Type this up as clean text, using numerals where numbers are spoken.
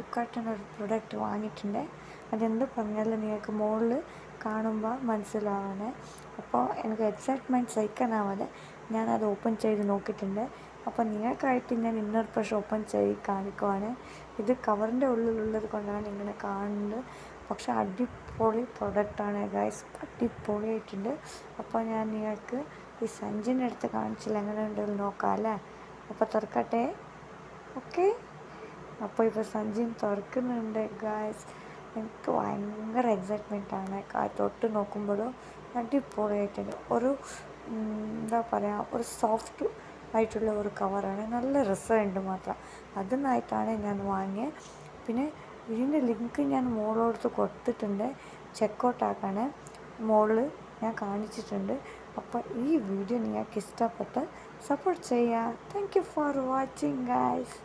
ഫ്ലിപ്കാർട്ടിൽ നിന്ന് ഒരു പ്രൊഡക്റ്റ് വാങ്ങിയിട്ടുണ്ട്. അതെന്ത് പറഞ്ഞാലും നിങ്ങൾക്ക് മുകളിൽ കാണുമ്പോൾ മനസ്സിലാവണേ. അപ്പോൾ എനിക്ക് എക്സൈറ്റ്മെൻറ്റ് സഹിക്കാനാവാതെ ഞാനത് ഓപ്പൺ ചെയ്ത് നോക്കിയിട്ടുണ്ട്. അപ്പോൾ നിങ്ങൾക്കായിട്ട് ഞാൻ ഇന്നൊരു പ്രാവശ്യം ഓപ്പൺ ചെയ്ത് കാണിക്കുവാണ്. ഇത് കവറിൻ്റെ ഉള്ളിലുള്ളത് കൊണ്ടാണ് ഇങ്ങനെ കാണുന്നത്. പക്ഷെ അടിപൊളി പ്രൊഡക്റ്റാണ് ഗൈസ്, അടിപൊളിയായിട്ടുണ്ട്. അപ്പോൾ ഞാൻ നിങ്ങൾക്ക് ഈ സഞ്ചിൻ്റെ അടുത്ത് കാണിച്ചില്ല, എങ്ങനെ ഉണ്ടെന്ന് നോക്കാം അല്ലേ. അപ്പോൾ തുറക്കട്ടെ. ഓക്കെ, അപ്പോൾ ഇപ്പോൾ സഞ്ചി തുറക്കുന്നുണ്ട് ഗൈസ്. എനിക്ക് ഭയങ്കര എക്സൈറ്റ്മെൻറ്റാണ്. തൊട്ട് നോക്കുമ്പോഴും അടിപൊളിയായിട്ടുണ്ട്. ഒരു എന്താ പറയുക, ഒരു സോഫ്റ്റ് ആയിട്ടുള്ള ഒരു കവറാണ്, നല്ല രസമുണ്ട് മാത്രം. അതിനായിട്ടാണ് ഞാൻ വാങ്ങിയത്. പിന്നെ ഇതിൻ്റെ ലിങ്ക് ഞാൻ മോളോടത്ത് കൊടുത്തിട്ടുണ്ട്, ചെക്കൗട്ട് ആക്കാൻ മോളിൽ ഞാൻ കാണിച്ചിട്ടുണ്ട്. അപ്പോൾ ഈ വീഡിയോ നിങ്ങൾക്ക് ഇഷ്ടപ്പെട്ട് സപ്പോർട്ട് ചെയ്യുക. Thank you for watching guys.